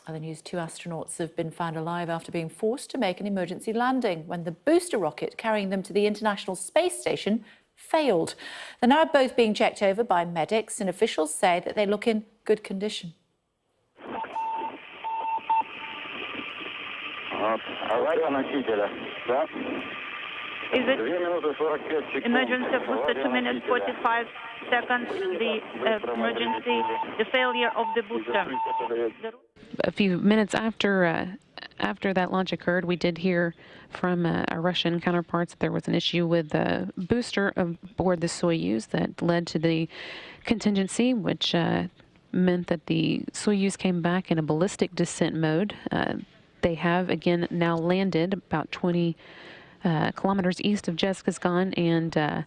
Other news, 2 astronauts have been found alive after being forced to make an emergency landing when the booster rocket carrying them to the International Space Station failed. They're now both being checked over by medics, and officials say that they look in good condition. Is it emergency of 2 minutes 45 seconds, the emergency, the failure of the booster? A few minutes after that launch occurred, we did hear from our Russian counterparts that there was an issue with the booster aboard the Soyuz that led to the contingency, which meant that the Soyuz came back in a ballistic descent mode. They have again now landed about 20 kilometers east of Jessica's-Gone, and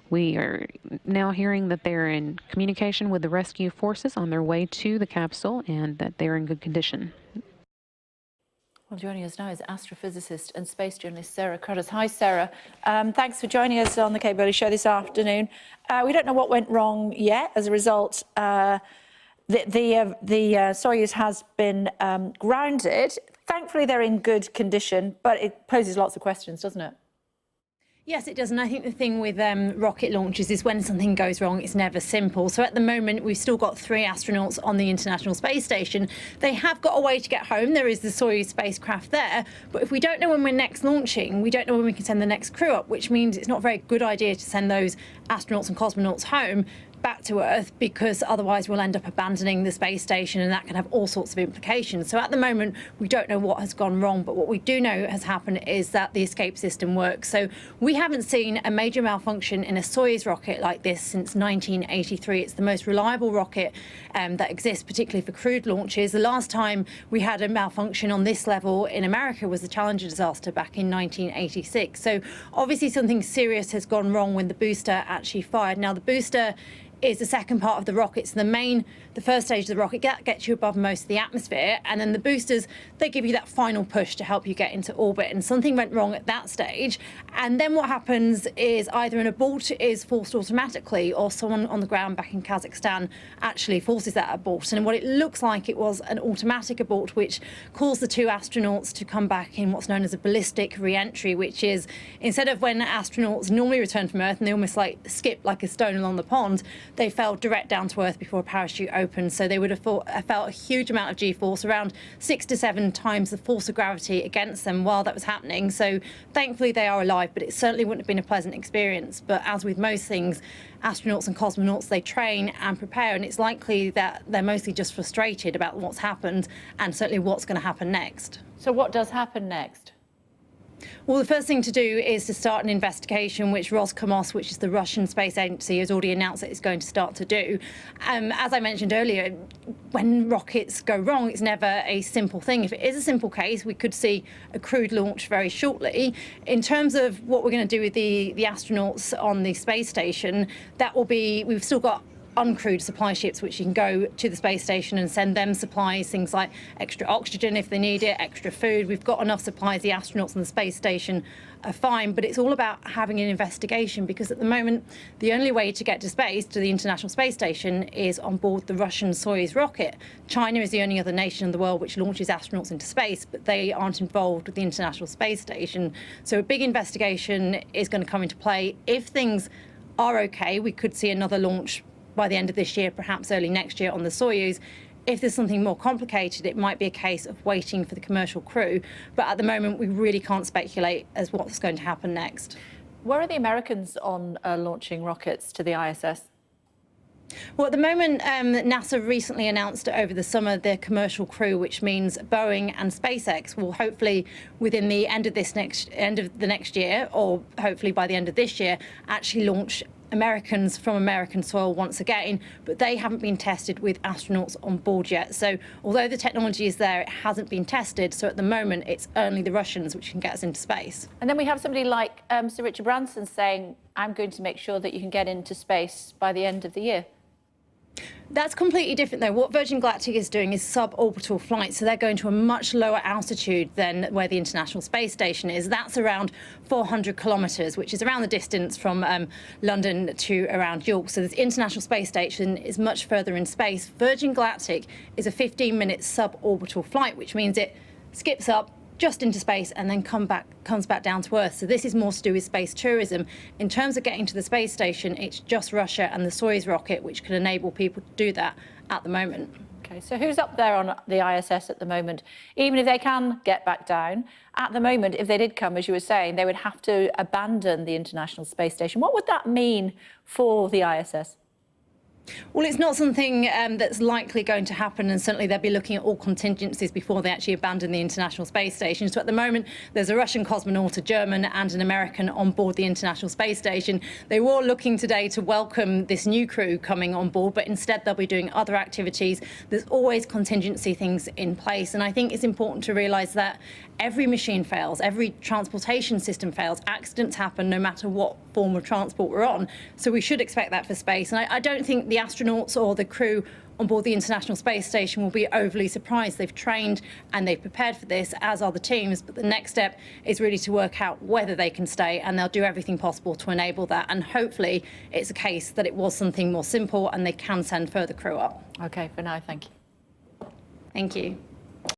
we are now hearing that they're in communication with the rescue forces on their way to the capsule and that they're in good condition. Well, joining us now is astrophysicist and space journalist Sarah Cruddas. Hi, Sarah. Thanks for joining us on the Kay Burley Show this afternoon. We don't know what went wrong yet. As a result, the Soyuz has been grounded. Thankfully, they're in good condition, but it poses lots of questions, doesn't it? Yes, it does. And I think the thing with rocket launches is when something goes wrong, it's never simple. So at the moment, we've still got 3 astronauts on the International Space Station. They have got a way to get home. There is the Soyuz spacecraft there. But if we don't know when we're next launching, we don't know when we can send the next crew up, which means it's not a very good idea to send those astronauts and cosmonauts home back to Earth, because otherwise we'll end up abandoning the space station, and that can have all sorts of implications. So at the moment, we don't know what has gone wrong, but what we do know has happened is that the escape system works. So we haven't seen a major malfunction in a Soyuz rocket like this since 1983. It's the most reliable rocket that exists, particularly for crewed launches. The last time we had a malfunction on this level in America was the Challenger disaster back in 1986. So obviously something serious has gone wrong when the booster actually fired. Now, the booster is the second part of the rocket. So the first stage of the rocket gets you above most of the atmosphere, and then the boosters, they give you that final push to help you get into orbit. And something went wrong at that stage. And then what happens is either an abort is forced automatically, or someone on the ground back in Kazakhstan actually forces that abort. And what it looks like, it was an automatic abort, which caused the 2 astronauts to come back in what's known as a ballistic re-entry, which is instead of when astronauts normally return from Earth and they almost like skip like a stone along the pond, they fell direct down to Earth before a parachute opened. So they would have felt a huge amount of G-force, around 6 to 7 times the force of gravity against them while that was happening. So thankfully they are alive, but it certainly wouldn't have been a pleasant experience. But as with most things, astronauts and cosmonauts, they train and prepare, and it's likely that they're mostly just frustrated about what's happened and certainly what's going to happen next. So what does happen next? Well, the first thing to do is to start an investigation, which Roscosmos, which is the Russian space agency, has already announced that it's going to start to do. As I mentioned earlier, when rockets go wrong, it's never a simple thing. If it is a simple case, we could see a crewed launch very shortly. In terms of what we're going to do with the astronauts on the space station, that will be, we've still got uncrewed supply ships which you can go to the space station and send them supplies, things like extra oxygen if they need it, extra food. We've got enough supplies. The astronauts on the space station are fine, but it's all about having an investigation, because at the moment the only way to get to space, to the International Space Station, is on board the Russian Soyuz rocket. China is the only other nation in the world which launches astronauts into space, but they aren't involved with the International Space Station. So a big investigation is going to come into play. If things are okay, we could see another launch by the end of this year, perhaps early next year on the Soyuz. If there's something more complicated, it might be a case of waiting for the commercial crew. But at the moment, we really can't speculate as what's going to happen next. Where are the Americans on launching rockets to the ISS? Well, at the moment, NASA recently announced over the summer their commercial crew, which means Boeing and SpaceX will hopefully, within the end of the next year, or hopefully by the end of this year, actually launch Americans from American soil once again, but they haven't been tested with astronauts on board yet. So although the technology is there, it hasn't been tested. So at the moment, it's only the Russians which can get us into space. And then we have somebody like Sir Richard Branson saying, I'm going to make sure that you can get into space by the end of the year. That's completely different, though. What Virgin Galactic is doing is suborbital flights, so they're going to a much lower altitude than where the International Space Station is. That's around 400 kilometres, which is around the distance from London to around York. So the International Space Station is much further in space. Virgin Galactic is a 15-minute suborbital flight, which means it skips up just into space and then comes back down to Earth. So this is more to do with space tourism. In terms of getting to the space station, it's just Russia and the Soyuz rocket which can enable people to do that at the moment. OK, so who's up there on the ISS at the moment? Even if they can get back down, at the moment, if they did come, as you were saying, they would have to abandon the International Space Station. What would that mean for the ISS? Well, it's not something that's likely going to happen, and certainly they'll be looking at all contingencies before they actually abandon the International Space Station. So at the moment, there's a Russian cosmonaut, a German and an American on board the International Space Station. They were all looking today to welcome this new crew coming on board, but instead they'll be doing other activities. There's always contingency things in place, and I think it's important to realise that every machine fails, every transportation system fails. Accidents happen no matter what form of transport we're on. So we should expect that for space. And I don't think the astronauts or the crew on board the International Space Station will be overly surprised. They've trained and they've prepared for this, as are the teams. But the next step is really to work out whether they can stay, and they'll do everything possible to enable that. And hopefully it's a case that it was something more simple and they can send further crew up. OK, for now, thank you. Thank you.